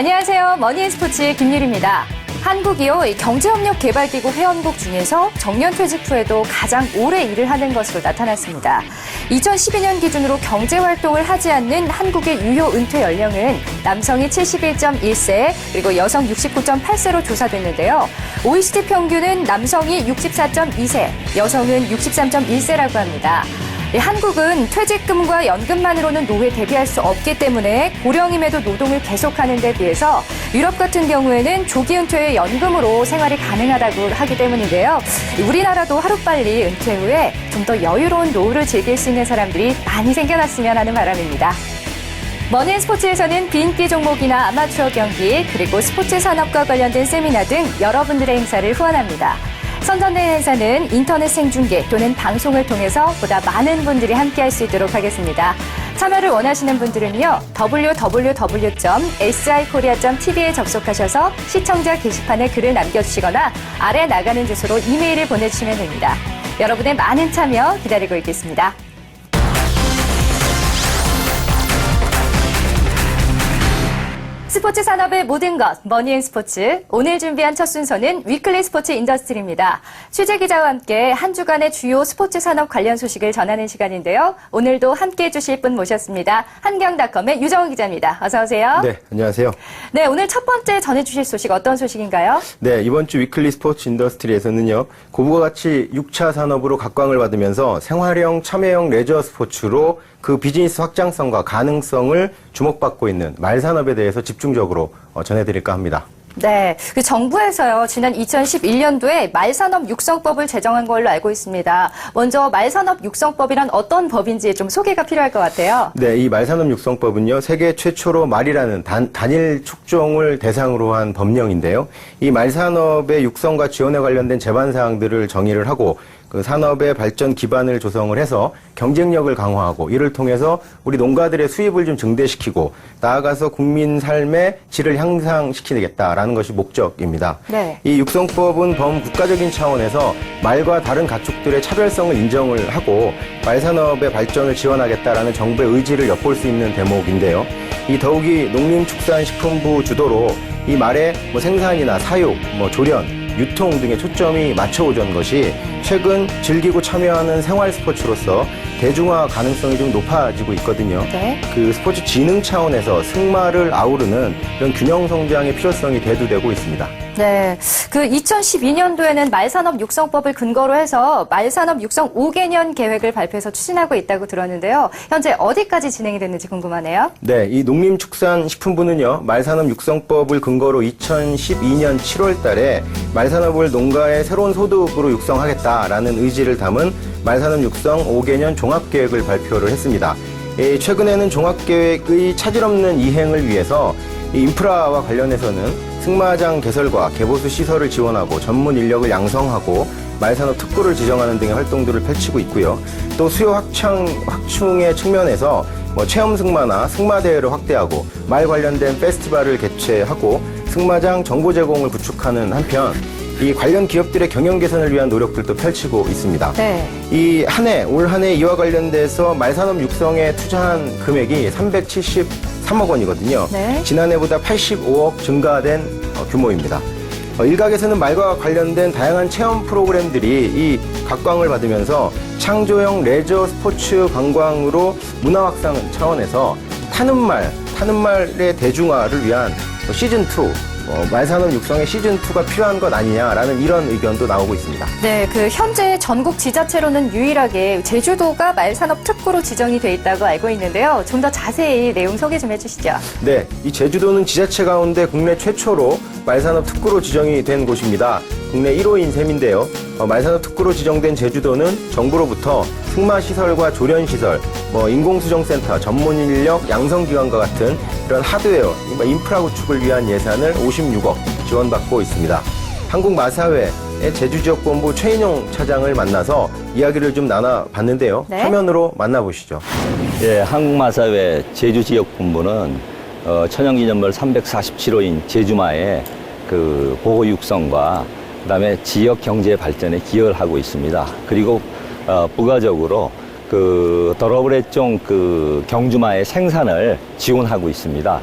안녕하세요. 머니앤스포츠의 김유리입니다. 한국이요, 경제협력개발기구 회원국 중에서 정년퇴직 후에도 가장 오래 일을 하는 것으로 나타났습니다. 2012년 기준으로 경제활동을 하지 않는 한국의 유효 은퇴 연령은 남성이 71.1세, 그리고 여성 69.8세로 조사됐는데요. OECD 평균은 남성이 64.2세, 여성은 63.1세라고 합니다. 한국은 퇴직금과 연금만으로는 노후에 대비할 수 없기 때문에 고령임에도 노동을 계속하는 데 비해서 유럽 같은 경우에는 조기 은퇴의 연금으로 생활이 가능하다고 하기 때문인데요. 우리나라도 하루빨리 은퇴 후에 좀 더 여유로운 노후를 즐길 수 있는 사람들이 많이 생겨났으면 하는 바람입니다. 머니앤스포츠에서는 비인기 종목이나 아마추어 경기, 그리고 스포츠 산업과 관련된 세미나 등 여러분들의 행사를 후원합니다. 선전된 행사는 인터넷 생중계 또는 방송을 통해서 보다 많은 분들이 함께할 수 있도록 하겠습니다. 참여를 원하시는 분들은요, www.sikorea.tv에 접속하셔서 시청자 게시판에 글을 남겨주시거나 아래 나가는 주소로 이메일을 보내주시면 됩니다. 여러분의 많은 참여 기다리고 있겠습니다. 스포츠 산업의 모든 것, 머니앤스포츠. 오늘 준비한 첫 순서는 위클리 스포츠 인더스트리입니다. 취재기자와 함께 한 주간의 주요 스포츠 산업 관련 소식을 전하는 시간인데요. 오늘도 함께해 주실 분 모셨습니다. 한경닷컴의 유정훈 기자입니다. 어서 오세요. 네, 안녕하세요. 네, 오늘 첫 번째 전해주실 소식 어떤 소식인가요? 네, 이번 주 위클리 스포츠 인더스트리에서는요, 고부가 가치 6차 산업으로 각광을 받으면서 생활형, 참여형 레저 스포츠로 그 비즈니스 확장성과 가능성을 주목받고 있는 말산업에 대해서 집중적으로 전해드릴까 합니다. 네, 그 정부에서요, 지난 2011년도에 말산업 육성법을 제정한 걸로 알고 있습니다. 먼저 말산업 육성법이란 어떤 법인지 좀 소개가 필요할 것 같아요. 네, 이 말산업 육성법은요, 세계 최초로 말이라는 단일 축종을 대상으로 한 법령인데요. 이 말산업의 육성과 지원에 관련된 제반 사항들을 정의를 하고 그 산업의 발전 기반을 조성을 해서 경쟁력을 강화하고 이를 통해서 우리 농가들의 수입을 좀 증대시키고 나아가서 국민 삶의 질을 향상시키겠다라는 것이 목적입니다. 네. 이 육성법은 범국가적인 차원에서 말과 다른 가축들의 차별성을 인정을 하고 말산업의 발전을 지원하겠다라는 정부의 의지를 엿볼 수 있는 대목인데요. 이 더욱이 농림축산식품부 주도로 이 말의 생산이나 사육, 조련, 유통 등의 초점이 맞춰오던 것이 최근 즐기고 참여하는 생활 스포츠로서 대중화 가능성이 좀 높아지고 있거든요. 네. 그 스포츠 진흥 차원에서 승마를 아우르는 이런 균형 성장의 필요성이 대두되고 있습니다. 네, 그 2012년도에는 말산업 육성법을 근거로 해서 말산업 육성 5개년 계획을 발표해서 추진하고 있다고 들었는데요. 현재 어디까지 진행이 됐는지 궁금하네요. 네, 이 농림축산식품부는요, 말산업 육성법을 근거로 2012년 7월 달에 말산업을 농가의 새로운 소득으로 육성하겠다라는 의지를 담은 말산업 육성 5개년 종합계획을 발표를 했습니다. 최근에는 종합계획의 차질 없는 이행을 위해서 인프라와 관련해서는 승마장 개설과 개보수 시설을 지원하고 전문 인력을 양성하고 말산업 특구를 지정하는 등의 활동들을 펼치고 있고요. 또 수요 확충의 측면에서 체험 승마나 승마 대회를 확대하고 말 관련된 페스티벌을 개최하고 승마장 정보 제공을 구축하는 한편 이 관련 기업들의 경영 개선을 위한 노력들도 펼치고 있습니다. 네. 올 한 해 이와 관련돼서 말산업 육성에 투자한 금액이 373억 원이거든요. 네. 지난해보다 85억 증가된 규모입니다. 일각에서는 말과 관련된 다양한 체험 프로그램들이 이 각광을 받으면서 창조형 레저 스포츠 관광으로 문화 확산 차원에서 타는 말의 대중화를 위한 시즌2, 말산업 육성의 시즌2가 필요한 것 아니냐라는 이런 의견도 나오고 있습니다. 네, 그 현재 전국 지자체로는 유일하게 제주도가 말산업 특구로 지정이 돼 있다고 알고 있는데요. 좀 더 자세히 내용 소개 좀 해주시죠. 네, 이 제주도는 지자체 가운데 국내 최초로 말산업 특구로 지정이 된 곳입니다. 국내 1호인 셈인데요. 말산업 특구로 지정된 제주도는 정부로부터 승마시설과 조련시설, 인공수정센터, 전문인력, 양성기관과 같은 이런 하드웨어, 인프라 구축을 위한 예산을 56억 지원받고 있습니다. 한국마사회의 제주지역본부 최인용 차장을 만나서 이야기를 좀 나눠봤는데요. 네? 화면으로 만나보시죠. 예, 한국마사회 제주지역본부는 천연기념물 347호인 제주마의 그 보호 육성과 그다음에 지역 경제 발전에 기여를 하고 있습니다. 그리고 부가적으로 그 더러브레종 그 경주마의 생산을 지원하고 있습니다.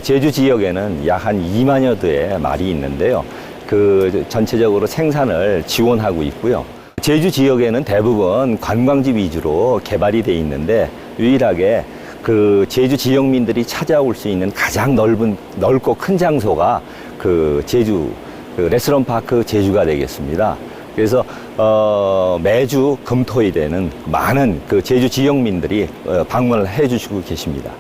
제주 지역에는 약 한 2만여 대의 말이 있는데요. 그 전체적으로 생산을 지원하고 있고요. 제주 지역에는 대부분 관광지 위주로 개발이 돼 있는데 유일하게 그 제주 지역민들이 찾아올 수 있는 가장 넓고 큰 장소가 그 제주 그 레스토랑 파크 제주가 되겠습니다. 그래서 매주 금토일에는 많은 그 제주 지역민들이 방문을 해주시고 계십니다.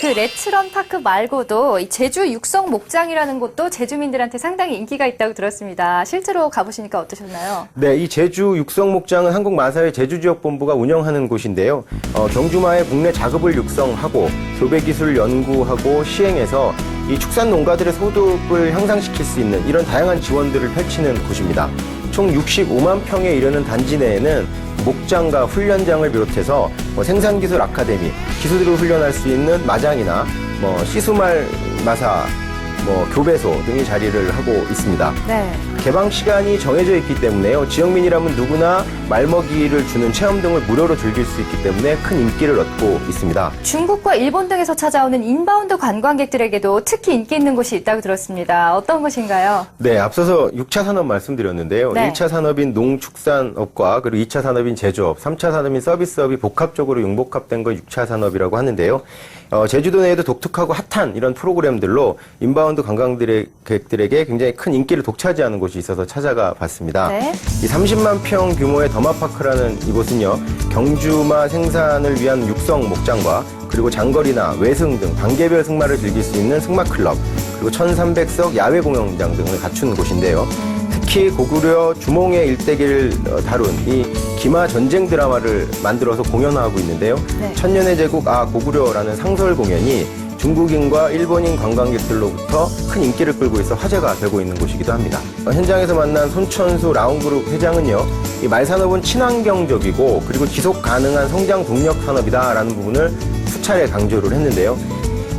그 레츠런 파크 말고도 이 제주 육성 목장이라는 곳도 제주민들한테 상당히 인기가 있다고 들었습니다. 실제로 가보시니까 어떠셨나요? 네, 이 제주 육성목장은 한국마사회 제주지역본부가 운영하는 곳인데요. 경주마의 국내 작업을 육성하고 교배기술을 연구하고 시행해서 이 축산 농가들의 소득을 향상시킬 수 있는 이런 다양한 지원들을 펼치는 곳입니다. 총 65만 평에 이르는 단지 내에는 목장과 훈련장을 비롯해서 생산기술 아카데미, 기수들을 훈련할 수 있는 마장이나 시수말 마사, 교배소 등이 자리를 하고 있습니다. 네. 개방 시간이 정해져 있기 때문에요. 지역민이라면 누구나 말먹이를 주는 체험 등을 무료로 즐길 수 있기 때문에 큰 인기를 얻고 있습니다. 중국과 일본 등에서 찾아오는 인바운드 관광객들에게도 특히 인기 있는 곳이 있다고 들었습니다. 어떤 곳인가요? 네, 앞서서 6차 산업 말씀드렸는데요. 네. 1차 산업인 농축산업과 그리고 2차 산업인 제조업, 3차 산업인 서비스업이 복합적으로 융복합된 걸 6차 산업이라고 하는데요. 제주도 내에도 독특하고 핫한 이런 프로그램들로 인바운드 관광객들에게 굉장히 큰 인기를 독차지하는 곳이 있어서 찾아가 봤습니다. 네. 이 30만 평 규모의 더마파크라는 이곳은요, 경주마 생산을 위한 육성 목장과 그리고 장거리나 외승 등 단계별 승마를 즐길 수 있는 승마클럽, 그리고 1300석 야외 공연장 등을 갖춘 곳인데요. 특히 고구려 주몽의 일대기를 다룬 이 기마 전쟁 드라마를 만들어서 공연하고 있는데요. 네. 천년의 제국 고구려라는 상설 공연이 중국인과 일본인 관광객들로부터 큰 인기를 끌고 있어 화제가 되고 있는 곳이기도 합니다. 현장에서 만난 손천수 라운그룹 회장은요, 이 말산업은 친환경적이고 그리고 지속 가능한 성장 동력 산업이다라는 부분을 수차례 강조를 했는데요.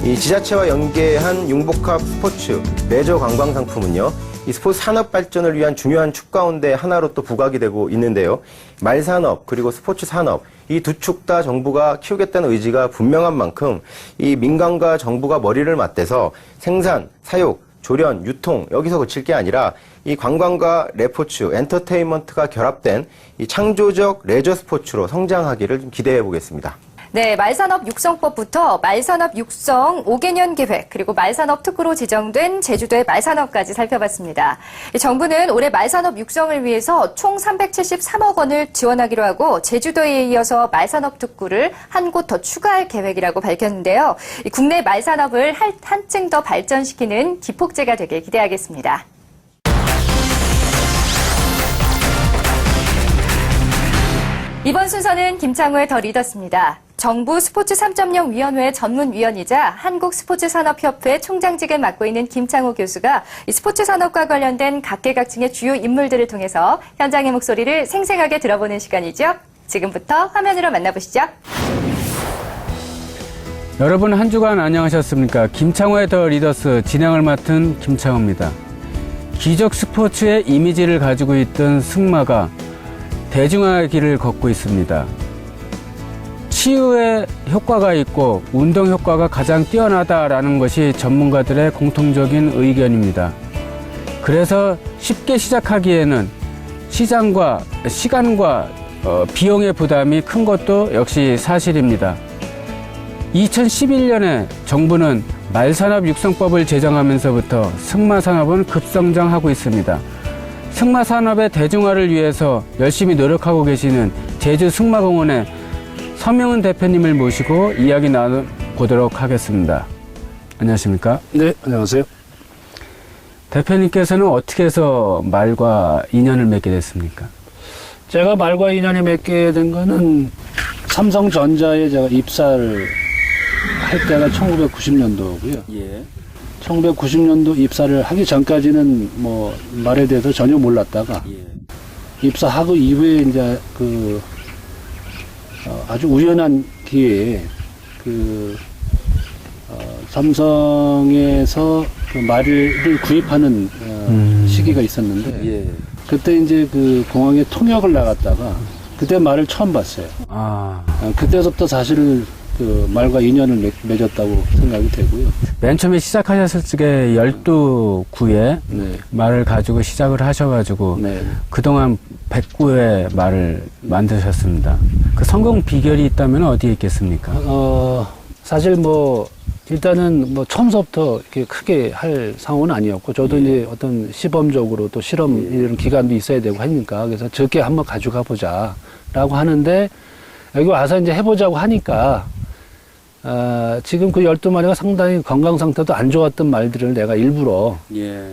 이 지자체와 연계한 융복합 스포츠, 레저 관광 상품은요, 이 스포츠 산업 발전을 위한 중요한 축 가운데 하나로 또 부각이 되고 있는데요. 말산업 그리고 스포츠 산업 이 두 축 다 정부가 키우겠다는 의지가 분명한 만큼 이 민간과 정부가 머리를 맞대서 생산, 사육, 조련, 유통 여기서 그칠 게 아니라 이 관광과 레포츠, 엔터테인먼트가 결합된 이 창조적 레저 스포츠로 성장하기를 좀 기대해 보겠습니다. 네, 말산업 육성법부터 말산업 육성 5개년 계획, 그리고 말산업 특구로 지정된 제주도의 말산업까지 살펴봤습니다. 정부는 올해 말산업 육성을 위해서 총 373억 원을 지원하기로 하고 제주도에 이어서 말산업 특구를 한 곳 더 추가할 계획이라고 밝혔는데요. 국내 말산업을 한층 더 발전시키는 기폭제가 되길 기대하겠습니다. 이번 순서는 김창우의 더 리더스입니다. 정부 스포츠 3.0 위원회 전문위원이자 한국스포츠산업협회 총장직을 맡고 있는 김창우 교수가 이 스포츠 산업과 관련된 각계각층의 주요 인물들을 통해서 현장의 목소리를 생생하게 들어보는 시간이죠. 지금부터 화면으로 만나보시죠. 여러분 한 주간 안녕하셨습니까? 김창호의 더 리더스 진행을 맡은 김창호입니다. 기적 스포츠의 이미지를 가지고 있던 승마가 대중화의 길을 걷고 있습니다. 치유에 효과가 있고 운동 효과가 가장 뛰어나다라는 것이 전문가들의 공통적인 의견입니다. 그래서 쉽게 시작하기에는 시장과 시간과 비용의 부담이 큰 것도 역시 사실입니다. 2011년에 정부는 말산업 육성법을 제정하면서부터 승마산업은 급성장하고 있습니다. 승마산업의 대중화를 위해서 열심히 노력하고 계시는 제주 승마공원의 서명은 대표님을 모시고 이야기 나눠보도록 하겠습니다. 안녕하십니까? 네, 안녕하세요. 대표님께서는 어떻게 해서 말과 인연을 맺게 됐습니까? 제가 말과 인연이 맺게 된 거는 삼성전자에 제가 입사를 할 때가 1990년도고요. 예. 1990년도 입사를 하기 전까지는 뭐 말에 대해서 전혀 몰랐다가 입사하고 이후에 이제 아주 우연한 기회에 삼성에서 그 말을 구입하는 시기가 있었는데 그때 이제 그 공항에 통역을 나갔다가 그때 말을 처음 봤어요. 그때부터 사실 그 말과 인연을 맺었다고 생각이 되고요. 맨 처음에 시작하셨을 적에 12구의 네. 말을 가지고 시작을 하셔가지고 네. 그동안 100구의 말을 만드셨습니다. 그 성공 비결이 있다면 어디에 있겠습니까? 사실 뭐 일단은 뭐 처음서부터 이렇게 크게 할 상황은 아니었고 저도 이제 어떤 시범적으로 또 실험 이런 기간도 있어야 되고 하니까 그래서 적게 한번 가져가 보자라고 하는데 여기 와서 이제 해보자고 하니까 지금 그 12마리가 상당히 건강 상태도 안 좋았던 말들을 내가 일부러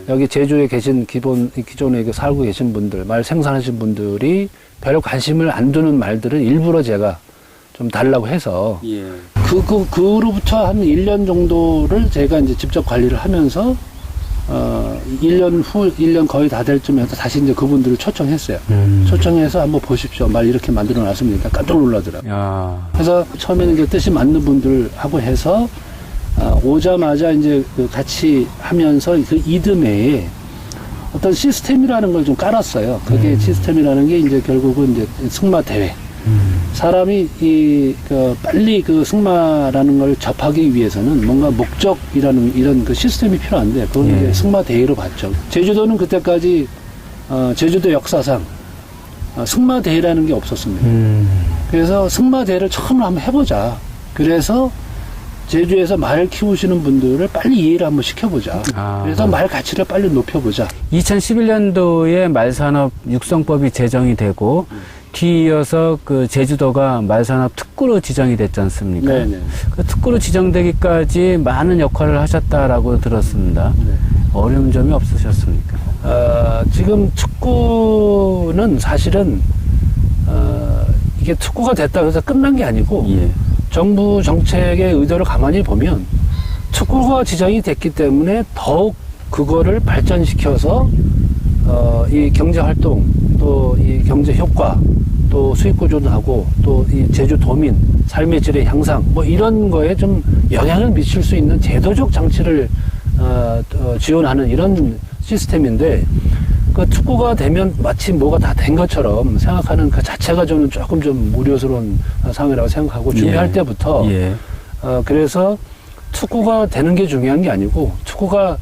여기 제주에 계신 기존에 살고 계신 분들, 말 생산하신 분들이 별 관심을 안 두는 말들을 일부러 제가 좀 달라고 해서 그로부터 한 1년 정도를 제가 이제 직접 관리를 하면서 1년 거의 다 될 쯤에서 다시 이제 그분들을 초청했어요. 초청해서 한번 보십시오. 말 이렇게 만들어 놨습니다. 깜짝 놀라더라고요. 야. 그래서 처음에는 이제 뜻이 맞는 분들하고 해서 오자마자 이제 그 같이 하면서 그 이듬해에 어떤 시스템이라는 걸 좀 깔았어요. 그게 시스템이라는 게 이제 결국은 이제 승마 대회. 사람이 빨리 그 승마라는 걸 접하기 위해서는 뭔가 목적이라는 이런 그 시스템이 필요한데 그건 이제 승마 대회로 봤죠. 제주도는 그때까지 제주도 역사상 승마 대회라는 게 없었습니다. 그래서 승마 대회를 처음으로 한번 해보자. 그래서 제주에서 말을 키우시는 분들을 빨리 이해를 한번 시켜보자. 그래서 말 가치를 빨리 높여보자. 2011년도에 말산업 육성법이 제정이 되고 뒤이어서 그 제주도가 말산업 특구로 지정이 됐지 않습니까? 네네. 그 특구로 지정되기까지 많은 역할을 하셨다라고 들었습니다. 네. 어려운 점이 없으셨습니까? 지금 특구는 사실은 이게 특구가 됐다고 해서 끝난 게 아니고 정부 정책의 의도를 가만히 보면 특구가 지정이 됐기 때문에 더욱 그거를 발전시켜서 이 경제 활동 또 이 경제 효과 또 수익 구조도 하고 또 이 제주 도민 삶의 질의 향상 뭐 이런 거에 좀 영향을 미칠 수 있는 제도적 장치를 지원하는 이런 시스템인데 그 특구가 되면 마치 뭐가 다 된 것처럼 생각하는 그 자체가 저는 조금 좀 우려스러운 상황이라고 생각하고 준비할 때부터 그래서 특구가 되는 게 중요한 게 아니고 특구가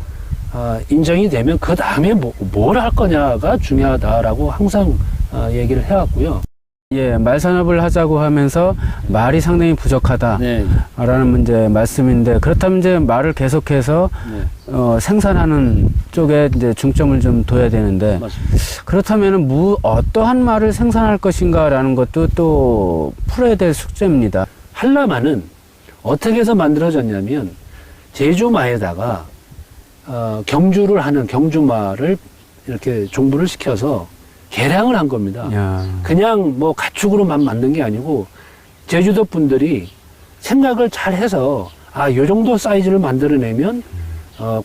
인정이 되면 그 다음에 뭘 할 거냐가 중요하다라고 항상 얘기를 해왔고요. 말산업을 하자고 하면서 말이 상당히 부족하다라는 문제 말씀인데 그렇다면 이제 말을 계속해서 생산하는 쪽에 이제 중점을 좀 둬야 되는데 맞습니다. 그렇다면은 어떠한 말을 생산할 것인가라는 것도 또 풀어야 될 숙제입니다. 한라마는 어떻게 해서 만들어졌냐면 제주마에다가 경주를 하는 경주마를 이렇게 종부를 시켜서 개량을 한 겁니다. 그냥 뭐 가축으로만 만든 게 아니고 제주도 분들이 생각을 잘 해서 요 정도 사이즈를 만들어내면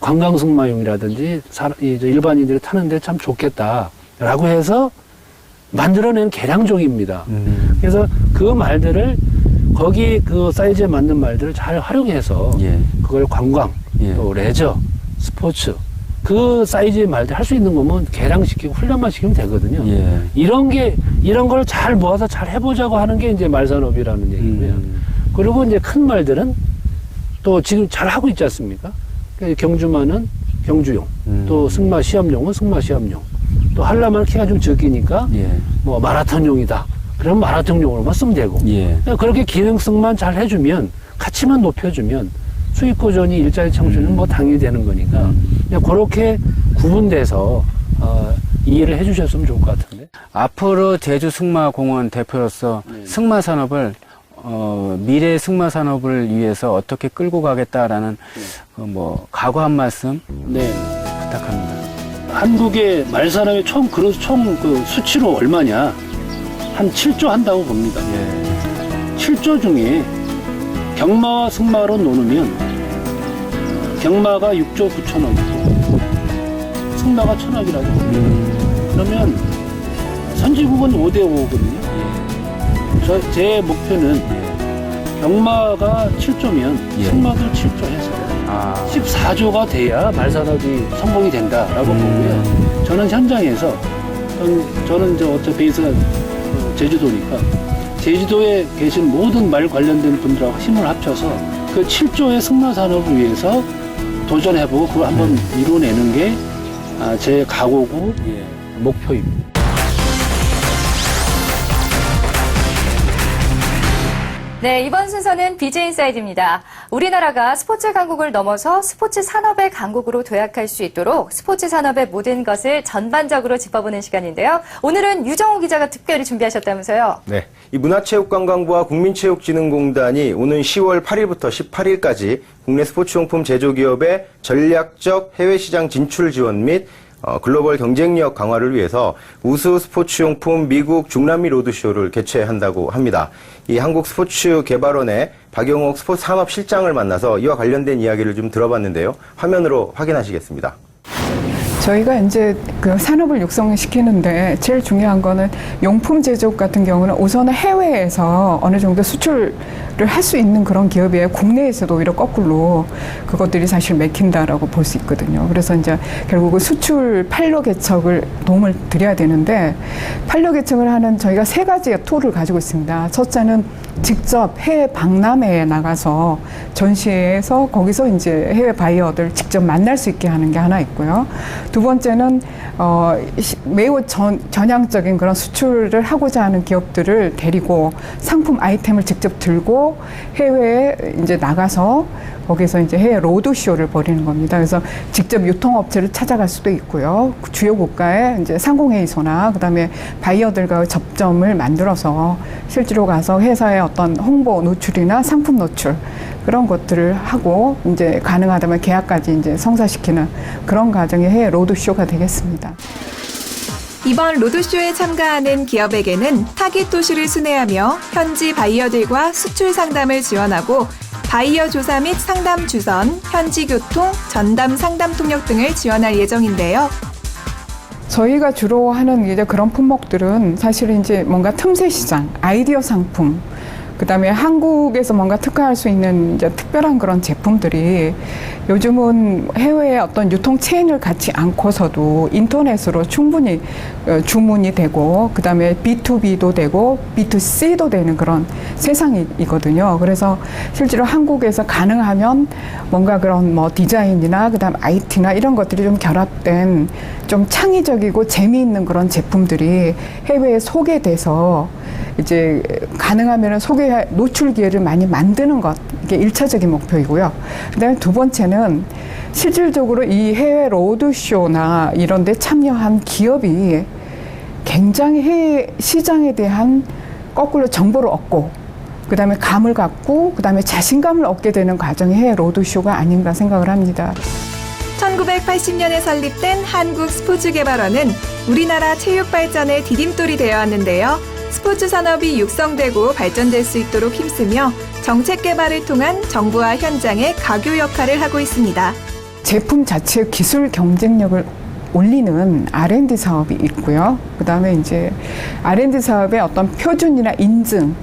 관광승마용이라든지 일반인들이 타는데 참 좋겠다라고 해서 만들어낸 개량종입니다. 그래서 그 말들을 거기 그 사이즈에 맞는 말들을 잘 활용해서 그걸 관광 또 레저 스포츠 그 사이즈의 말들 할 수 있는 거면 개량시키고 훈련만 시키면 되거든요. 이런 걸 잘 모아서 잘 해보자고 하는 게 이제 말산업이라는 얘기고요. 그리고 이제 큰 말들은 또 지금 잘 하고 있지 않습니까? 경주마는 경주용, 또 승마 시험용은 승마 시험용, 또 한라마는 키가 좀 적으니까 뭐 마라톤용이다. 그러면 마라톤용으로만 쓰면 되고. 그렇게 기능성만 잘 해주면 가치만 높여주면 수익 고전이 일자리 창출은 뭐 당연히 되는 거니까 그냥 그렇게 구분돼서 이해를 해주셨으면 좋을 것 같은데. 앞으로 제주 승마공원 대표로서 승마 산업을 미래 승마 산업을 위해서 어떻게 끌고 가겠다라는 뭐 각오 한 말씀 부탁합니다. 한국의 말산업의 총 그 수치로 얼마냐? 한 7조 한다고 봅니다. 7조 중에 경마와 승마로 노누면 경마가 6조 9천억이고 승마가 1,000억이라고 그러면 선진국은 5대 5거든요. 제 목표는 경마가 7조면 승마도 7조 해서 14조가 돼야 말산업이 성공이 된다라고 보고요. 저는 현장에서 저는 이제 어차피 베이스가 제주도니까 제주도에 계신 모든 말 관련된 분들하고 힘을 합쳐서 그 7조의 승마 산업을 위해서 도전해보고 그걸 한번 이뤄내는 게 제 각오고 목표입니다. 네, 이번 순서는 BJ 인사이드입니다. 우리나라가 스포츠 강국을 넘어서 스포츠 산업의 강국으로 도약할 수 있도록 스포츠 산업의 모든 것을 전반적으로 짚어보는 시간인데요. 오늘은 유정우 기자가 특별히 준비하셨다면서요? 네, 이 문화체육관광부와 국민체육진흥공단이 오는 10월 8일부터 18일까지 국내 스포츠용품 제조기업의 전략적 해외시장 진출 지원 및 글로벌 경쟁력 강화를 위해서 우수 스포츠용품 미국 중남미 로드쇼를 개최한다고 합니다. 이 한국스포츠개발원의 박용옥 스포츠산업실장을 만나서 이와 관련된 이야기를 좀 들어봤는데요. 화면으로 확인하시겠습니다. 저희가 이제 그 산업을 육성시키는데 제일 중요한 거는 용품 제조업 같은 경우는 우선은 해외에서 어느 정도 수출을 할 수 있는 그런 기업이에요. 국내에서도 오히려 거꾸로 그것들이 사실 맥힌다라고 볼 수 있거든요. 그래서 이제 결국은 수출 판로 개척을 도움을 드려야 되는데 판로 개척을 하는 저희가 세 가지의 툴을 가지고 있습니다. 첫째는 직접 해외 박람회에 나가서 전시회에서 거기서 이제 해외 바이어들 직접 만날 수 있게 하는 게 하나 있고요. 두 번째는 매우 전향적인 그런 수출을 하고자 하는 기업들을 데리고 상품 아이템을 직접 들고 해외에 이제 나가서 거기서 이제 해외 로드쇼를 벌이는 겁니다. 그래서 직접 유통업체를 찾아갈 수도 있고요. 주요 국가의 이제 상공회의소나 그다음에 바이어들과의 접점을 만들어서 실제로 가서 회사의 어떤 홍보 노출이나 상품 노출 그런 것들을 하고 이제 가능하다면 계약까지 이제 성사시키는 그런 과정이 해외 로드쇼가 되겠습니다. 이번 로드쇼에 참가하는 기업에게는 타깃 도시를 순회하며 현지 바이어들과 수출 상담을 지원하고 바이어 조사 및 상담 주선, 현지 교통, 전담 상담 통역 등을 지원할 예정인데요. 저희가 주로 하는 이제 그런 품목들은 사실은 이제 뭔가 틈새 시장, 아이디어 상품, 그다음에 한국에서 뭔가 특화할 수 있는 이제 특별한 그런 제품들이 요즘은 해외의 어떤 유통 체인을 갖지 않고서도 인터넷으로 충분히 주문이 되고 그다음에 B2B도 되고 B2C도 되는 그런 세상이거든요. 그래서 실제로 한국에서 가능하면 뭔가 그런 뭐 디자인이나 그다음 IT나 이런 것들이 좀 결합된 좀 창의적이고 재미있는 그런 제품들이 해외에 소개돼서 이제 가능하면 소개 노출 기회를 많이 만드는 것 이게 1차적인 목표이고요. 그다음에 두 번째는 실질적으로 이 해외 로드쇼나 이런 데 참여한 기업이 굉장히 해외 시장에 대한 거꾸로 정보를 얻고 그다음에 감을 갖고 그다음에 자신감을 얻게 되는 과정이 해외 로드쇼가 아닌가 생각을 합니다. 1980년에 설립된 한국스포츠개발원은 우리나라 체육 발전의 디딤돌이 되어 왔는데요. 스포츠 산업이 육성되고 발전될 수 있도록 힘쓰며 정책 개발을 통한 정부와 현장의 가교 역할을 하고 있습니다. 제품 자체의 기술 경쟁력을 올리는 R&D 사업이 있고요. 그다음에 이제 R&D 사업의 어떤 표준이나 인증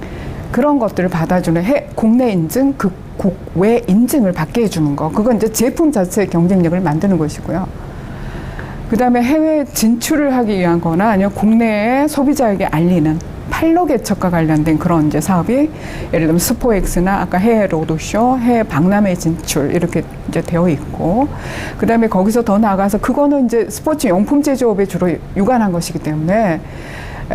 그런 것들을 받아주는 국내 인증, 국외 인증을 받게 해주는 거. 그건 이제 제품 자체의 경쟁력을 만드는 것이고요. 그다음에 해외 진출을 하기 위한 거나 아니면 국내의 소비자에게 알리는 판로 개척과 관련된 그런 이제 사업이 예를 들면 스포엑스나 아까 해외 로드쇼, 해외 박람회 진출 이렇게 이제 되어 있고 그다음에 거기서 더 나아가서 그거는 이제 스포츠 용품 제조업에 주로 유관한 것이기 때문에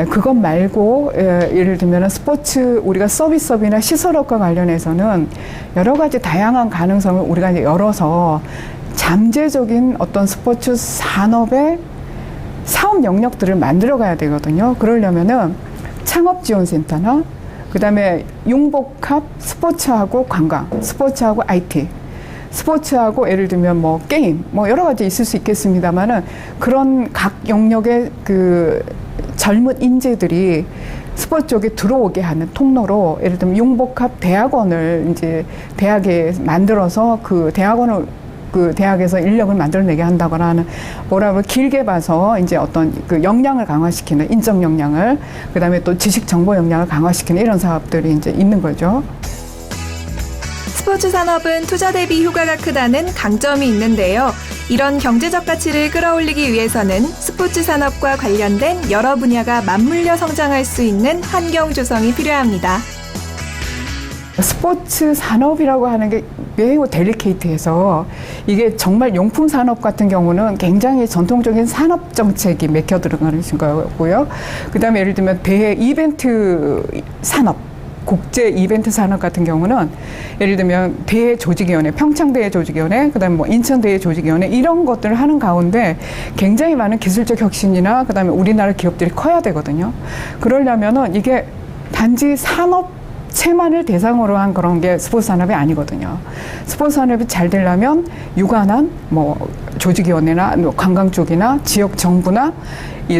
그것 말고 예를 들면 스포츠 우리가 서비스업이나 시설업과 관련해서는 여러 가지 다양한 가능성을 우리가 이제 열어서 잠재적인 어떤 스포츠 산업의 사업 영역들을 만들어 가야 되거든요. 그러려면은 창업지원센터나 그다음에 융복합 스포츠하고 관광, 스포츠하고 IT, 스포츠하고 예를 들면 뭐 게임, 뭐 여러 가지 있을 수 있겠습니다만은 그런 각 영역의 그 젊은 인재들이 스포츠 쪽에 들어오게 하는 통로로 예를 들면 융복합 대학원을 이제 대학에 만들어서 그 대학원을 그 대학에서 인력을 만들어내게 한다거나 하는 뭐라고 길게 봐서 이제 어떤 그 역량을 강화시키는 인적 역량을 그다음에 또 지식 정보 역량을 강화시키는 이런 사업들이 이제 있는 거죠. 스포츠 산업은 투자 대비 효과가 크다는 강점이 있는데요. 이런 경제적 가치를 끌어올리기 위해서는 스포츠 산업과 관련된 여러 분야가 맞물려 성장할 수 있는 환경 조성이 필요합니다. 스포츠 산업이라고 하는 게 매우 델리케이트해서 이게 정말 용품 산업 같은 경우는 굉장히 전통적인 산업 정책이 맥혀 들어가는 거고요. 그다음에 예를 들면 대회 이벤트 산업, 국제 이벤트 산업 같은 경우는 예를 들면 대회 조직위원회, 평창대회 조직위원회, 그다음에 뭐 인천대회 조직위원회 이런 것들을 하는 가운데 굉장히 많은 기술적 혁신이나 그다음에 우리나라 기업들이 커야 되거든요. 그러려면은 이게 단지 산업체만을 대상으로 한 그런 게 스포츠 산업이 아니거든요. 스포츠 산업이 잘 되려면 유관한 뭐 조직위원회나 관광 쪽이나 지역 정부나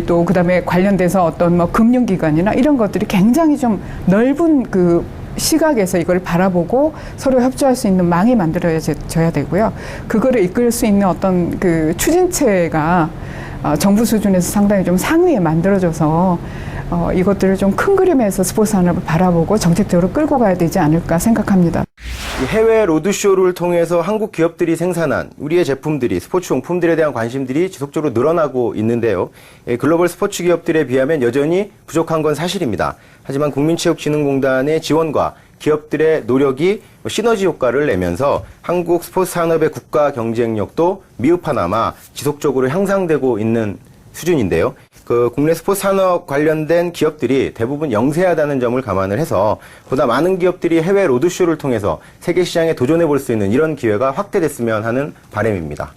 또 그다음에 관련돼서 어떤 뭐 금융기관이나 이런 것들이 굉장히 좀 넓은 그 시각에서 이걸 바라보고 서로 협조할 수 있는 망이 만들어져야 되고요. 그거를 이끌 수 있는 어떤 그 추진체가 정부 수준에서 상당히 좀 상위에 만들어져서 이것들을 좀 큰 그림에서 스포츠 산업을 바라보고 정책적으로 끌고 가야 되지 않을까 생각합니다. 해외 로드쇼를 통해서 한국 기업들이 생산한 우리의 제품들이 스포츠 용품들에 대한 관심들이 지속적으로 늘어나고 있는데요. 글로벌 스포츠 기업들에 비하면 여전히 부족한 건 사실입니다. 하지만 국민체육진흥공단의 지원과 기업들의 노력이 시너지 효과를 내면서 한국 스포츠 산업의 국가 경쟁력도 미흡하나마 지속적으로 향상되고 있는 수준인데요. 국내 스포츠 산업 관련된 기업들이 대부분 영세하다는 점을 감안을 해서 보다 많은 기업들이 해외 로드쇼를 통해서 세계 시장에 도전해 볼 수 있는 이런 기회가 확대됐으면 하는 바람입니다.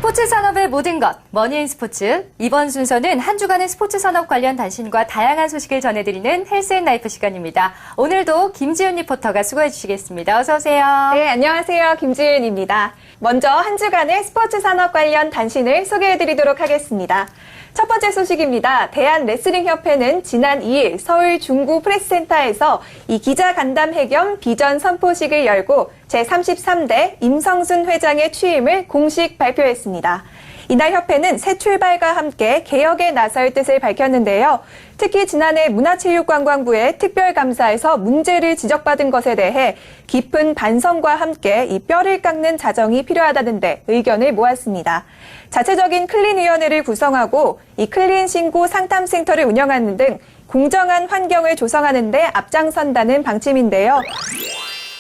스포츠 산업의 모든 것, 머니인 스포츠. 이번 순서는 한 주간의 스포츠 산업 관련 단신과 다양한 소식을 전해드리는 헬스앤라이프 시간입니다. 오늘도 김지윤 리포터가 수고해 주시겠습니다. 어서 오세요. 네, 안녕하세요. 김지윤입니다. 먼저 한 주간의 스포츠 산업 관련 단신을 소개해드리도록 하겠습니다. 첫 번째 소식입니다. 대한레슬링협회는 지난 2일 서울 중구 프레스센터에서 이 기자간담회 겸 비전 선포식을 열고 제33대 임성순 회장의 취임을 공식 발표했습니다. 이날 협회는 새 출발과 함께 개혁에 나설 뜻을 밝혔는데요. 특히 지난해 문화체육관광부의 특별감사에서 문제를 지적받은 것에 대해 깊은 반성과 함께 이 뼈를 깎는 자정이 필요하다는데 의견을 모았습니다. 자체적인 클린위원회를 구성하고 이 클린 신고 상담센터를 운영하는 등 공정한 환경을 조성하는 데 앞장선다는 방침인데요.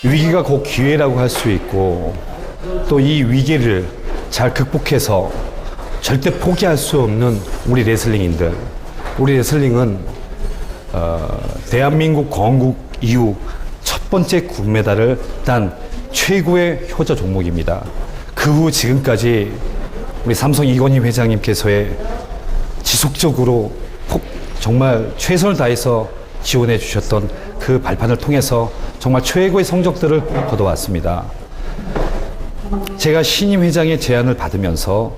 위기가 곧 기회라고 할 수 있고 또 이 위기를 잘 극복해서 절대 포기할 수 없는 우리 레슬링인들. 우리 레슬링은 대한민국 건국 이후 첫 번째 금메달을 딴 최고의 효자 종목입니다. 그 후 지금까지 우리 삼성 이건희 회장님께서의 지속적으로 정말 최선을 다해서 지원해 주셨던 그 발판을 통해서 정말 최고의 성적들을 거둬왔습니다. 제가 신임 회장의 제안을 받으면서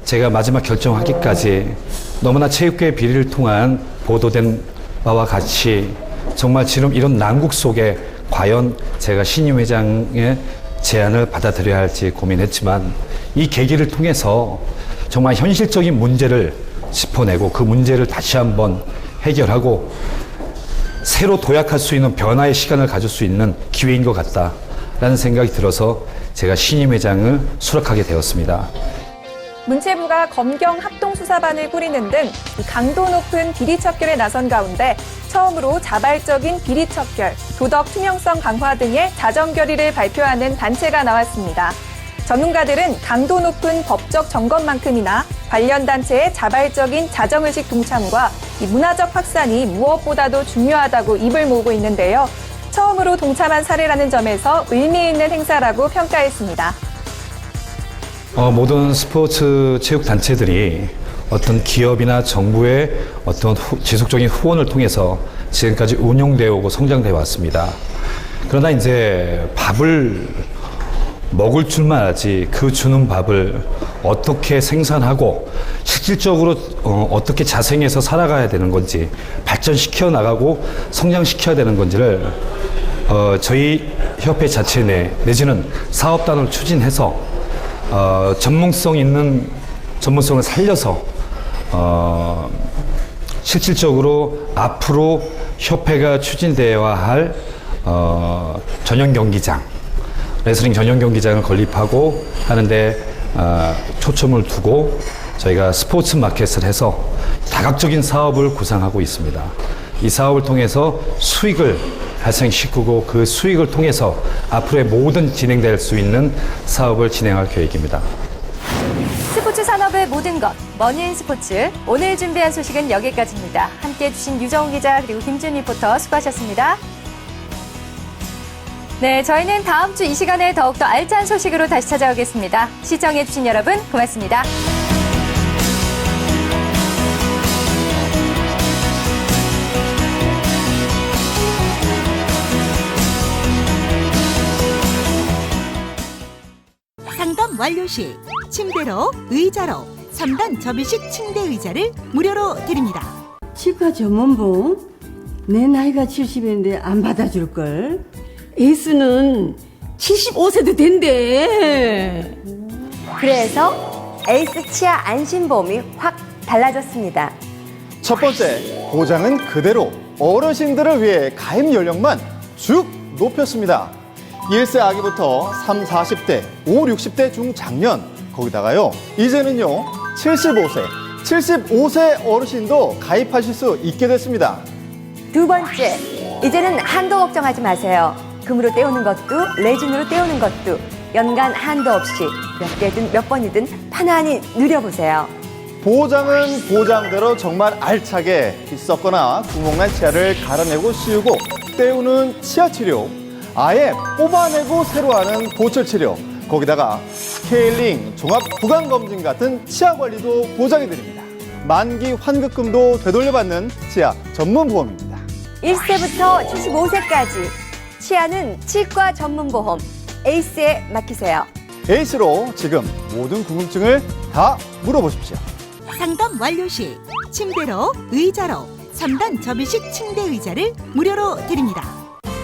제가 마지막 결정하기까지 너무나 체육계의 비리를 통한 보도된 바와 같이 정말 지금 이런 난국 속에 과연 제가 신임 회장의 제안을 받아들여야 할지 고민했지만 이 계기를 통해서 정말 현실적인 문제를 짚어내고 그 문제를 다시 한번 해결하고 새로 도약할 수 있는 변화의 시간을 가질 수 있는 기회인 것 같다라는 생각이 들어서 제가 신임 회장을 수락하게 되었습니다. 문체부가 검경 합동수사반을 꾸리는 등 강도 높은 비리 척결에 나선 가운데 처음으로 자발적인 비리 척결, 도덕 투명성 강화 등의 자정 결의를 발표하는 단체가 나왔습니다. 전문가들은 강도 높은 법적 점검만큼이나 관련 단체의 자발적인 자정의식 동참과 이 문화적 확산이 무엇보다도 중요하다고 입을 모으고 있는데요. 처음으로 동참한 사례라는 점에서 의미 있는 행사라고 평가했습니다. 모든 스포츠 체육 단체들이 어떤 기업이나 정부의 어떤 지속적인 후원을 통해서 지금까지 운영되어 오고 성장되어 왔습니다. 그러나 이제 밥을 먹을 줄만 알지 그 주는 밥을 어떻게 생산하고 실질적으로 어떻게 자생해서 살아가야 되는 건지 발전시켜 나가고 성장시켜야 되는 건지를 저희 협회 자체 내지는 사업단을 추진해서 전문성 있는 전문성을 살려서 실질적으로 앞으로 협회가 추진되어야 할 전용 경기장, 레슬링 전용 경기장을 건립하고 하는데 초점을 두고 저희가 스포츠 마켓을 해서 다각적인 사업을 구상하고 있습니다. 이 사업을 통해서 수익을 발생시키고 그 수익을 통해서 앞으로의 모든 진행될 수 있는 사업을 진행할 계획입니다. 스포츠 산업의 모든 것, 머니인 스포츠. 오늘 준비한 소식은 여기까지입니다. 함께해 주신 유정우 기자 그리고 김준 리포터 수고하셨습니다. 네, 저희는 다음 주 이 시간에 더욱더 알찬 소식으로 다시 찾아오겠습니다. 시청해 주신 여러분 고맙습니다. 상담 완료 시 침대로 의자로 3단 접이식 침대 의자를 무료로 드립니다. 치과 전문봉? 내 나이가 70인데 안 받아줄걸? 에이스는 75세도 된대. 그래서 에이스 치아 안심보험이 확 달라졌습니다. 첫 번째, 보장은 그대로 어르신들을 위해 가입 연령만 쭉 높였습니다. 1세 아기부터 3, 40대, 5, 60대 중장년, 거기다가요, 이제는요, 75세 어르신도 가입하실 수 있게 됐습니다. 두 번째, 이제는 한도 걱정하지 마세요. 금으로 떼우는 것도 레진으로 떼우는 것도 연간 한도 없이 몇 개든 몇 번이든 편안히 누려보세요. 보장은 보장대로 정말 알차게 썩거나 구멍난 치아를 갈아내고 씌우고 떼우는 치아 치료, 아예 뽑아내고 새로 하는 보철 치료, 거기다가 스케일링, 종합 구강 검진 같은 치아 관리도 보장해 드립니다. 만기 환급금도 되돌려받는 치아 전문 보험입니다. 1세부터 75세까지 치아는 치과 전문 보험 에이스에 맡기세요. 에이스로 지금 모든 궁금증을 다 물어보십시오. 상담 완료 시 침대로 의자로 3단 접이식 침대 의자를 무료로 드립니다.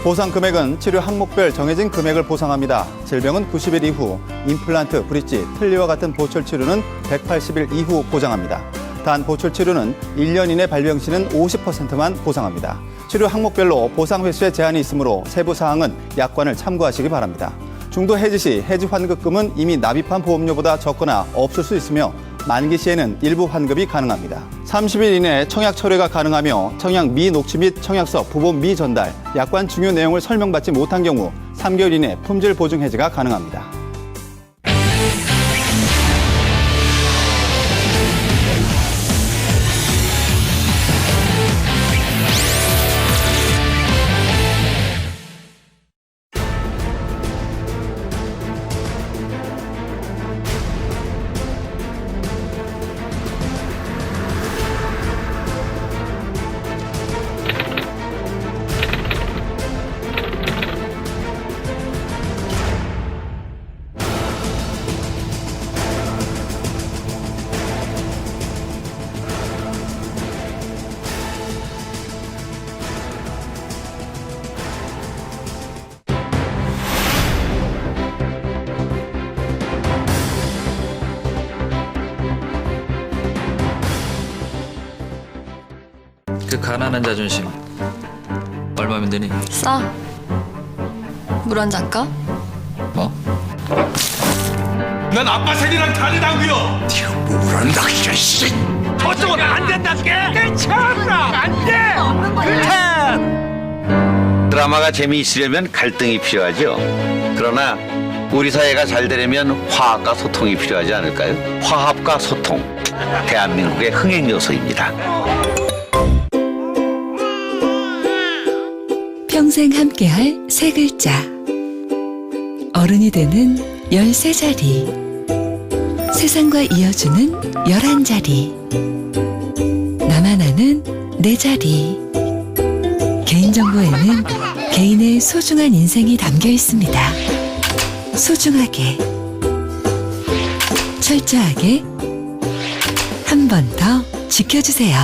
보상 금액은 치료 항목별 정해진 금액을 보상합니다. 질병은 90일 이후, 임플란트, 브릿지, 틀니와 같은 보철 치료는 180일 이후 보장합니다. 단 보철 치료는 1년 이내 발병 시는 50%만 보상합니다. 치료 항목별로 보상 횟수에 제한이 있으므로 세부 사항은 약관을 참고하시기 바랍니다. 중도 해지 시 해지 환급금은 이미 납입한 보험료보다 적거나 없을 수 있으며 만기 시에는 일부 환급이 가능합니다. 30일 이내 청약 철회가 가능하며 청약 미녹취 및 청약서 부본 미전달, 약관 중요 내용을 설명받지 못한 경우 3개월 이내 품질 보증 해지가 가능합니다. 그 가난한 자존심 얼마면 되니? 싸. 물 한 잔 까? 뭐? 난 아빠 생이랑 다르다고요. 네가 뭐란다 이 자식. 저쪽은 안 된다게. 괜찮아. 안 돼. 괜찮아. 드라마가 재미있으려면 갈등이 필요하죠. 그러나 우리 사회가 잘 되려면 화합과 소통이 필요하지 않을까요? 화합과 소통, 대한민국의 흥행 요소입니다. 평생 함께할 세 글자. 어른이 되는 13자리. 세상과 이어주는 11자리. 나만 아는 4자리. 개인정보에는 개인의 소중한 인생이 담겨 있습니다. 소중하게, 철저하게, 한 번 더 지켜주세요.